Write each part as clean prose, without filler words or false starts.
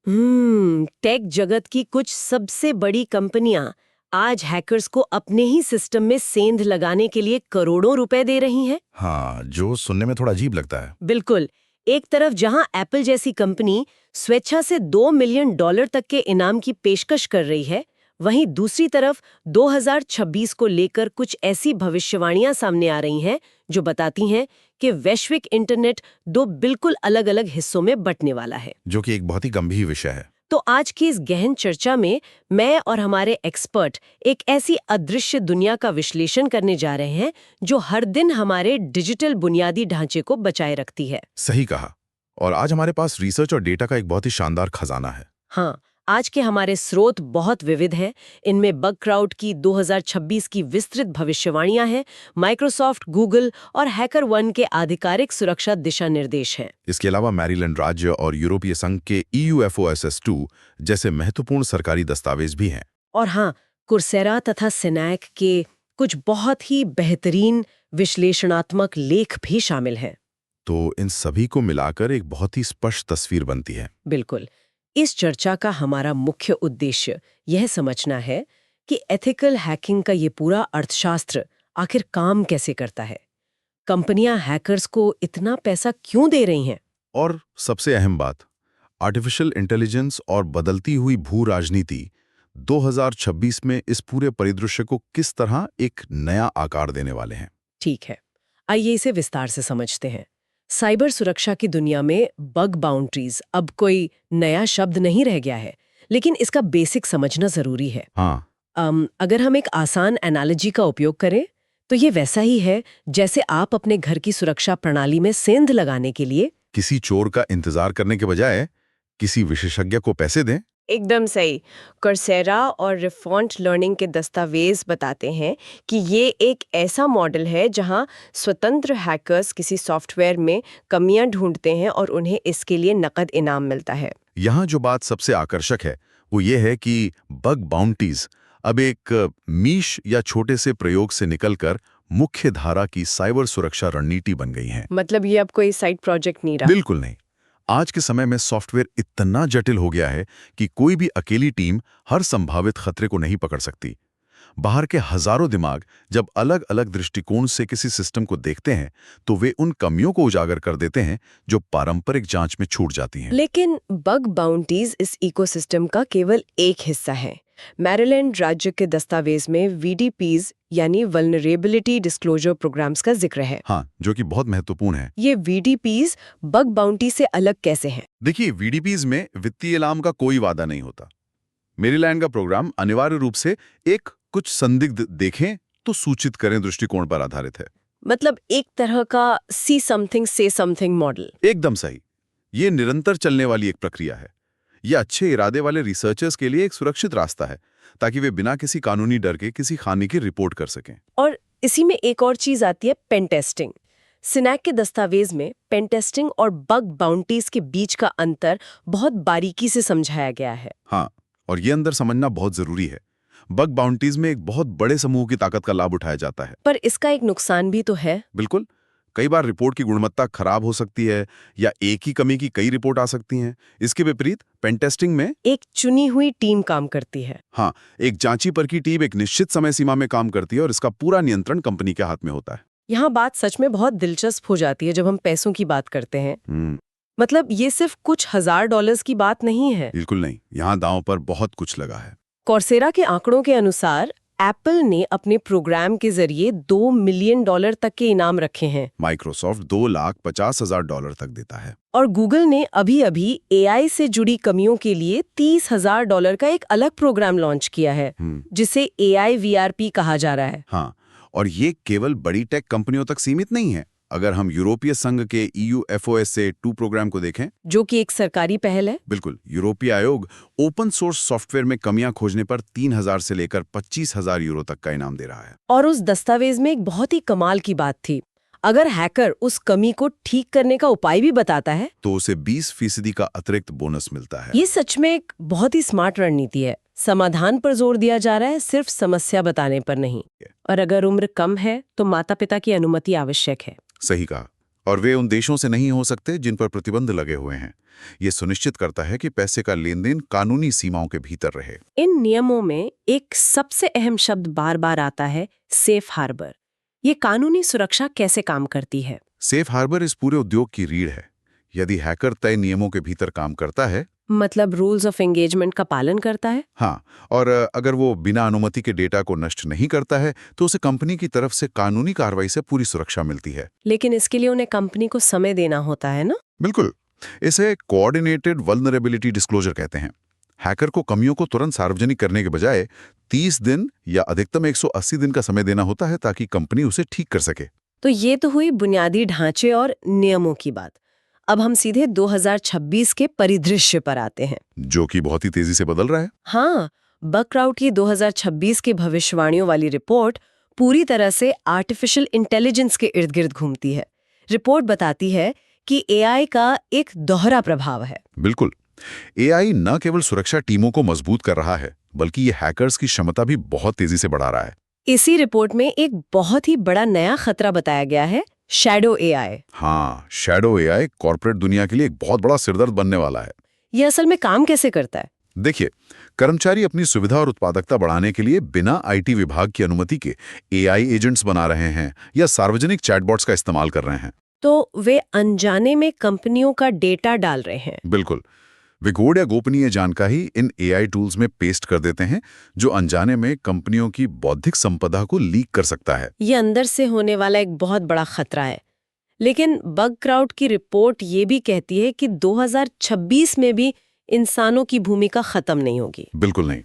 Take जगत की कुछ सबसे बड़ी कंपनियां आज हैकर्स को अपने ही सिस्टम में सेंध लगाने के लिए करोड़ों रुपए दे रही हैं। हाँ, जो सुनने में थोड़ा अजीब लगता है। बिल्कुल। एक तरफ जहां एप्पल जैसी कंपनी स्वेच्छा से $2 मिलियन तक के इनाम की पेशकश कर रही है, वहीं दूसरी तरफ 2026 को लेकर कुछ ऐसी भविष्यवाणियां सामने आ रही हैं जो बताती हैं कि वैश्विक इंटरनेट दो बिल्कुल अलग-अलग हिस्सों में बंटने वाला है। जो कि एक बहुत ही गंभीर विषय है। तो आज की इस गहन चर्चा में मैं और हमारे एक्सपर्ट एक ऐसी अदृश्य दुनिया का विश्लेषण करने जा रहे हैं जो हर दिन हमारे डिजिटल बुनियादी ढांचे को बचाए रखती है। सही कहा। और आज हमारे पास रिसर्च और डेटा का एक बहुत ही शानदार खजाना है। हाँ, आज के हमारे स्रोत बहुत विविध हैं। इनमें बग क्राउड की 2026 की विस्तृत भविष्यवाणियां हैं, माइक्रोसॉफ्ट, गूगल और हैकर1 के आधिकारिक सुरक्षा दिशा निर्देश हैं। इसके अलावा मैरीलैंड राज्य और यूरोपीय संघ के EUFOSS2 जैसे महत्वपूर्ण सरकारी दस्तावेज भी हैं। और हाँ, कुर्सेरा तथा सिनैक के कुछ बहुत ही बेहतरीन विश्लेषणात्मक लेख भी शामिल हैं। तो इन सभी को मिलाकर एक बहुत ही स्पष्ट तस्वीर बनती है। बिल्कुल। इस चर्चा का हमारा मुख्य उद्देश्य यह समझना है कि एथिकल हैकिंग का ये पूरा अर्थशास्त्र आखिर काम कैसे करता है। कंपनियां हैकर्स को इतना पैसा क्यों दे रही हैं? और सबसे अहम बात, आर्टिफिशियल इंटेलिजेंस और बदलती हुई भू राजनीति 2026 में इस पूरे परिदृश्य को किस तरह एक नया आकार देने वाले हैं। ठीक है, आइए इसे विस्तार से समझते हैं। साइबर सुरक्षा की दुनिया में बग बाउंड्रीज अब कोई नया शब्द नहीं रह गया है, लेकिन इसका बेसिक समझना जरूरी है। हाँ, अगर हम एक आसान एनालॉजी का उपयोग करें तो ये वैसा ही है जैसे आप अपने घर की सुरक्षा प्रणाली में सेंध लगाने के लिए किसी चोर का इंतजार करने के बजाय किसी विशेषज्ञ को पैसे दें। एकदम सही। coursera और रिफॉन्ट लर्निंग के दस्तावेज बताते हैं कि ये एक ऐसा मॉडल है जहां स्वतंत्र हैकर्स किसी सॉफ्टवेयर में कमियां ढूंढते हैं और उन्हें इसके लिए नकद इनाम मिलता है। यहाँ जो बात सबसे आकर्षक है वो ये है कि बग बाउंटीज अब एक मीश या छोटे से प्रयोग से निकलकर मुख्य धारा की साइबर सुरक्षा रणनीति बन गई हैं। मतलब ये अब कोई साइड प्रोजेक्ट नहीं रहा। बिल्कुल नहीं। आज के समय में सॉफ्टवेयर इतना जटिल हो गया है कि कोई भी अकेली टीम हर संभावित खतरे को नहीं पकड़ सकती। बाहर के हजारों दिमाग जब अलग अलग दृष्टिकोण से किसी सिस्टम को देखते हैं तो वे उन कमियों को उजागर कर देते हैं जो पारंपरिक जांच में छूट जाती हैं। लेकिन बग बाउंटीज इस इकोसिस्टम का केवल एक हिस्सा है। मैरीलैंड राज्य के दस्तावेज में VDPs यानी वल्नरेबिलिटी डिस्क्लोजर प्रोग्राम्स का जिक्र है। हाँ, जो कि बहुत महत्वपूर्ण है। ये VDPs बग बाउंटी से अलग कैसे हैं? देखिए, VDPs में वित्तीय इनाम का कोई वादा नहीं होता। मैरीलैंड का प्रोग्राम अनिवार्य रूप से एक कुछ संदिग्ध देखें तो सूचित करें दृष्टिकोण पर आधारित है। मतलब एक तरह का सी समथिंग से समथिंग मॉडल। एकदम सही। ये निरंतर चलने वाली एक प्रक्रिया है। यह अच्छे इरादे वाले रिसर्चर्स के लिए एक सुरक्षित रास्ता है ताकि वे बिना किसी कानूनी डर के किसी खामी की रिपोर्ट कर सकें। और इसी में एक और चीज आती है, पेन टेस्टिंग। सिनैक के दस्तावेज में पेन टेस्टिंग और बग बाउंटीज के बीच का अंतर बहुत बारीकी से समझाया गया है। हाँ, और ये अंदर समझना बहुत जरूरी है। बग बाउंटीज में एक बहुत बड़े समूह की ताकत का लाभ उठाया जाता है। पर इसका एक नुकसान भी तो है। बिल्कुल। कई बार रिपोर्ट की गुणवत्ता खराब हो सकती है या एक ही कमी की कई रिपोर्ट आ सकती हैं। इसके विपरीत पेन टेस्टिंग में एक चुनी हुई टीम काम करती है। हाँ, एक जांची परखी टीम एक निश्चित समय सीमा में काम करती है और इसका पूरा नियंत्रण कंपनी के हाथ में होता है। यहाँ बात सच में बहुत दिलचस्प हो जाती है जब हम पैसों की बात करते हैं। मतलब ये सिर्फ कुछ $1000 की बात नहीं है। बिल्कुल नहीं, यहाँ दांव पर बहुत कुछ लगा है। coursera के आंकड़ों के अनुसार एप्पल ने अपने प्रोग्राम के जरिए $2 मिलियन तक के इनाम रखे हैं। माइक्रोसॉफ्ट $2,50,000 तक देता है। और गूगल ने अभी AI से जुड़ी कमियों के लिए $30,000 का एक अलग प्रोग्राम लॉन्च किया है जिसे AI VRP कहा जा रहा है। हाँ, और ये केवल बड़ी टेक कंपनियों तक सीमित नहीं है। अगर हम यूरोपीय संघ के EUFOSA2 प्रोग्राम को देखें, जो कि एक सरकारी पहल है। बिल्कुल, यूरोपीय आयोग ओपन सोर्स सॉफ्टवेयर में कमियां खोजने पर 3,000 से लेकर 25,000 यूरो तक का इनाम दे रहा है। और उस दस्तावेज में एक बहुत ही कमाल की बात थी, अगर हैकर उस कमी को ठीक करने का उपाय भी बताता है तो उसे 20% का अतिरिक्त बोनस मिलता है। ये सच में एक बहुत ही स्मार्ट रणनीति है। समाधान पर जोर दिया जा रहा है, सिर्फ समस्या बताने पर नहीं। और अगर उम्र कम है तो माता पिता की अनुमति आवश्यक है। सही कहा। और वे उन देशों से नहीं हो सकते जिन पर प्रतिबंध लगे हुए हैं। ये सुनिश्चित करता है कि पैसे का लेन देन कानूनी सीमाओं के भीतर रहे। इन नियमों में एक सबसे अहम शब्द बार बार आता है, सेफ हार्बर। ये कानूनी सुरक्षा कैसे काम करती है? सेफ हार्बर इस पूरे उद्योग की रीढ़ है। यदि हैकर तय नियमों के भीतर काम करता है, मतलब रूल्स ऑफ एंगेजमेंट का पालन करता है? हाँ, और अगर वो बिना अनुमति के डेटा को नष्ट नहीं करता है, तो उसे कंपनी की तरफ से कानूनी कार्रवाई से पूरी सुरक्षा मिलती है। लेकिन इसके लिए उन्हें कंपनी को समय देना होता है ना? बिल्कुल। इसे कोऑर्डिनेटेड वल्नरेबिलिटी डिस्क्लोजर कहते हैं। हैकर को कमियों को तुरंत सार्वजनिक करने के बजाय 30 दिन या अधिकतम 180 दिन का समय देना होता है ताकि कंपनी उसे ठीक कर सके। तो ये तो हुई बुनियादी ढांचे और नियमों की बात। अब हम सीधे 2026 के परिदृश्य पर आते हैं, जो कि बहुत ही तेजी से बदल रहा है। हाँ, बकराउट की 2026 की भविष्यवाणियों वाली रिपोर्ट पूरी तरह से आर्टिफिशियल इंटेलिजेंस के इर्द गिर्द घूमती है। रिपोर्ट बताती है कि एआई का एक दोहरा प्रभाव है। बिल्कुल। एआई न केवल सुरक्षा टीमों को मजबूत कर रहा है, बल्कि ये हैकर्स की क्षमता भी बहुत तेजी से बढ़ा रहा है। इसी रिपोर्ट में एक बहुत ही बड़ा नया खतरा बताया गया है, शैडो एआई। हाँ, शैडो एआई कॉर्पोरेट दुनिया के लिए एक बहुत बड़ा सिरदर्द बनने वाला है। ये असल में काम कैसे करता है? देखिए, कर्मचारी अपनी सुविधा और उत्पादकता बढ़ाने के लिए बिना आईटी विभाग की अनुमति के एआई एजेंट्स बना रहे हैं या सार्वजनिक चैटबॉट्स का इस्तेमाल कर रहे हैं। तो वे अनजाने में कंपनियों का डेटा डाल रहे हैं। बिल्कुल। वे कोड या गोपनीय जानकारी इन एआई टूल्स में पेस्ट कर देते हैं, जो अनजाने में कंपनियों की बौद्धिक संपदा को लीक कर सकता है। ये अंदर से होने वाला एक बहुत बड़ा खतरा है। लेकिन बगक्राउड की रिपोर्ट ये भी कहती है कि 2026 में भी इंसानों की भूमिका खत्म नहीं होगी। बिल्कुल नहीं।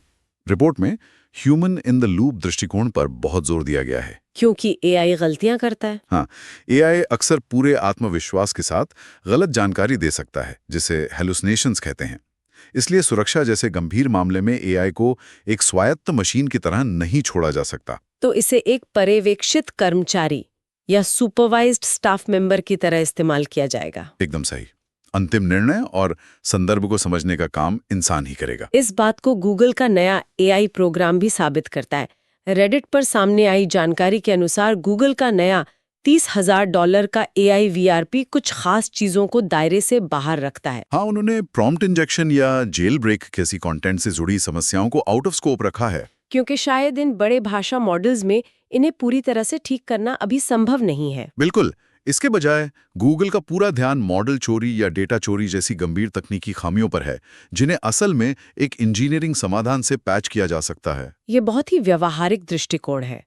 रिपोर्ट में ह्यूमन इन द लूप दृष्टिकोण पर बहुत जोर दिया गया है। क्योंकि एआई गलतियां करता है। हाँ, एआई अक्सर पूरे आत्मविश्वास के साथ गलत जानकारी दे सकता है, जिसे हेलुसिनेशंस कहते हैं। इसलिए सुरक्षा जैसे गंभीर मामले में एआई को एक स्वायत्त मशीन की तरह नहीं छोड़ा जा सकता। तो इसे एक पर्यवेक्षित कर्मचारी या सुपरवाइज्ड स्टाफ मेंबर की तरह इस्तेमाल किया जाएगा। एकदम सही। अंतिम निर्णय और संदर्भ को समझने का काम इंसान ही करेगा। इस बात को गूगल का नया एआई प्रोग्राम भी साबित करता है। रेडिट पर सामने आई जानकारी के अनुसार गूगल का नया $30,000 का एआई वीआरपी कुछ खास चीजों को दायरे से बाहर रखता है। हाँ, उन्होंने प्रॉम्प्ट इंजेक्शन या जेल ब्रेक जैसी कंटेंट से जुड़ी समस्याओं को आउट ऑफ स्कोप रखा है, क्योंकि शायद इन बड़े भाषा मॉडल्स में इन्हें पूरी तरह से ठीक करना अभी संभव नहीं है। बिल्कुल। इसके बजाय गूगल का पूरा ध्यान मॉडल चोरी या डेटा चोरी जैसी गंभीर तकनीकी खामियों पर है, जिन्हें असल में एक इंजीनियरिंग समाधान से पैच किया जा सकता है। ये बहुत ही व्यावहारिक दृष्टिकोण है।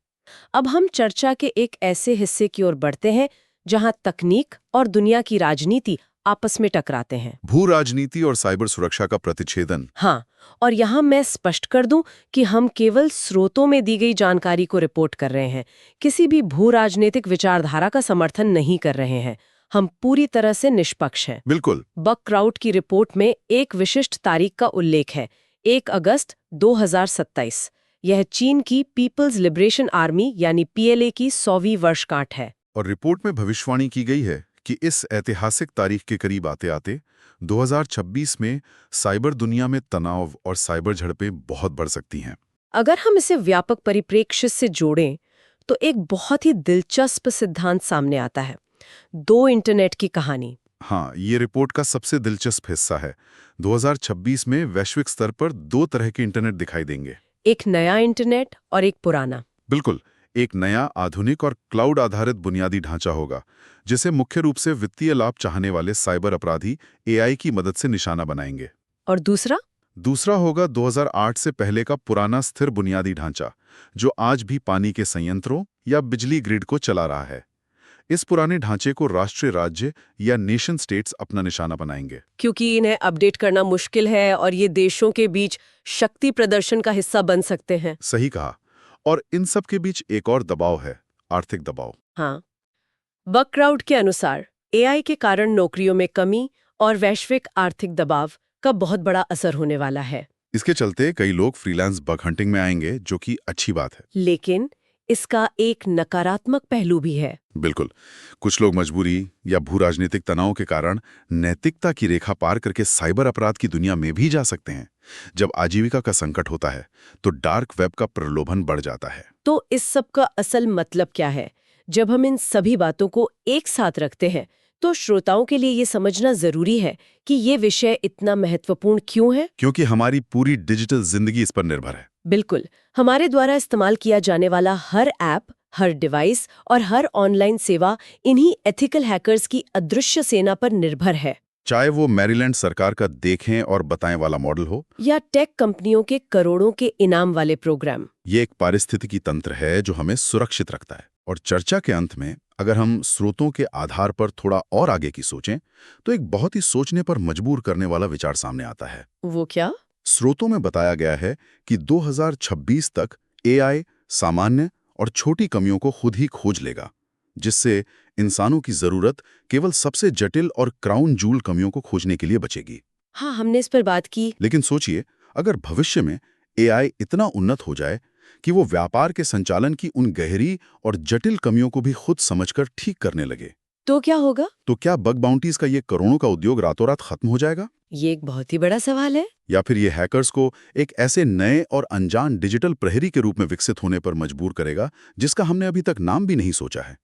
अब हम चर्चा के एक ऐसे हिस्से की ओर बढ़ते हैं जहां तकनीक और दुनिया की राजनीति आपस में टकराते हैं। भू राजनीति और साइबर सुरक्षा का प्रतिच्छेदन। हाँ, और यहाँ मैं स्पष्ट कर दूं कि हम केवल स्रोतों में दी गई जानकारी को रिपोर्ट कर रहे हैं, किसी भी भू राजनीतिक विचारधारा का समर्थन नहीं कर रहे हैं। हम पूरी तरह से निष्पक्ष हैं। बिल्कुल। बकक्राउड की रिपोर्ट में एक विशिष्ट तारीख का उल्लेख है, 1 अगस्त 2027। यह चीन की पीपल्स लिबरेशन आर्मी यानी पीएलए की 100वीं वर्षगांठ है। और रिपोर्ट में भविष्यवाणी की गई है कि इस ऐतिहासिक तारीख के करीब आते आते 2026 में साइबर दुनिया में तनाव और साइबर झड़पें बहुत बढ़ सकती हैं। अगर हम इसे व्यापक परिप्रेक्ष्य से जोड़ें तो एक बहुत ही दिलचस्प सिद्धांत सामने आता है, 2 इंटरनेट की कहानी। हाँ, ये रिपोर्ट का सबसे दिलचस्प हिस्सा है। 2026 में वैश्विक स्तर पर 2 तरह के इंटरनेट दिखाई देंगे। एक नया इंटरनेट और एक पुराना। बिल्कुल। एक नया आधुनिक और क्लाउड आधारित बुनियादी ढांचा होगा, जिसे मुख्य रूप से वित्तीय लाभ चाहने वाले साइबर अपराधी एआई की मदद से निशाना बनाएंगे। और दूसरा होगा 2008 से पहले का पुराना स्थिर बुनियादी ढांचा, जो आज भी पानी के संयंत्रों या बिजली ग्रिड को चला रहा है। इस पुराने ढांचे को राष्ट्रीय राज्य या नेशन स्टेट्स अपना निशाना बनाएंगे, क्योंकि इन्हें अपडेट करना मुश्किल है और ये देशों के बीच शक्ति प्रदर्शन का हिस्सा बन सकते हैं। सही कहा। और इन सब के बीच एक और दबाव है, आर्थिक दबाव। हाँ, बकक्राउड के अनुसार एआई के कारण नौकरियों में कमी और वैश्विक आर्थिक दबाव का बहुत बड़ा असर होने वाला है। इसके चलते कई लोग फ्रीलांस बग हंटिंग में आएंगे, जो कि अच्छी बात है। लेकिन इसका एक नकारात्मक पहलू भी है। बिल्कुल। कुछ लोग मजबूरी या भू राजनीतिक तनाव के कारण नैतिकता की रेखा पार करके साइबर अपराध की दुनिया में भी जा सकते हैं। जब आजीविका का संकट होता है तो डार्क वेब का प्रलोभन बढ़ जाता है। तो इस सब का असल मतलब क्या है? जब हम इन सभी बातों को एक साथ रखते हैं तो श्रोताओं के लिए ये समझना जरूरी है कि ये विषय इतना महत्वपूर्ण क्यों है। क्योंकि हमारी पूरी डिजिटल जिंदगी इस पर निर्भर है। बिल्कुल, हमारे द्वारा इस्तेमाल किया जाने वाला हर ऐप, हर डिवाइस और हर ऑनलाइन सेवा इन्हीं एथिकल हैकर्स की अदृश्य सेना पर निर्भर है। चाहे वो मैरीलैंड सरकार का देखें और बताएं वाला मॉडल हो, या टेक कंपनियों के करोड़ों के इनाम वाले प्रोग्राम। ये एक पारिस्थितिकी तंत्र है जो हमें सुरक्षित रखता है। और चर्चा के अंत में अगर हम स्रोतों के आधार पर थोड़ा और आगे की सोचें, तो एक बहुत ही सोचने पर मजबूर करने वाला विचार सामने आता है। वो क्या? स्रोतों में बताया गया है कि 2026 तक एआई सामान्य और छोटी कमियों को खुद ही खोज लेगा, जिससे इंसानों की जरूरत केवल सबसे जटिल और क्राउन जूल कमियों को खोजने के लिए बचेगी। हाँ, हमने इस पर बात की। लेकिन सोचिए, अगर भविष्य में एआई इतना उन्नत हो जाए कि वो व्यापार के संचालन की उन गहरी और जटिल कमियों को भी खुद समझकर ठीक करने लगे, तो क्या होगा? तो क्या बग बाउंटीज का ये करोड़ों का उद्योग रातों रात खत्म हो जाएगा? ये एक बहुत ही बड़ा सवाल है। या फिर ये हैकर्स को एक ऐसे नए और अनजान डिजिटल प्रहरी के रूप में विकसित होने पर मजबूर करेगा जिसका हमने अभी तक नाम भी नहीं सोचा है?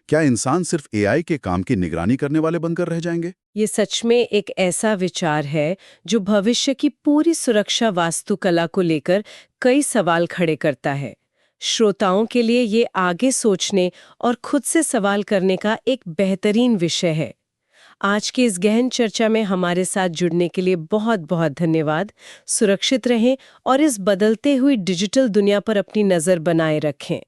क्या इंसान सिर्फ एआई के काम की निगरानी करने वाले बनकर रह जाएंगे? ये सच में एक ऐसा विचार है जो भविष्य की पूरी सुरक्षा वास्तुकला को लेकर कई सवाल खड़े करता है। श्रोताओं के लिए ये आगे सोचने और खुद से सवाल करने का एक बेहतरीन विषय है। आज की इस गहन चर्चा में हमारे साथ जुड़ने के लिए बहुत बहुत धन्यवाद। सुरक्षित रहें और इस बदलते हुई डिजिटल दुनिया पर अपनी नज़र बनाए रखें।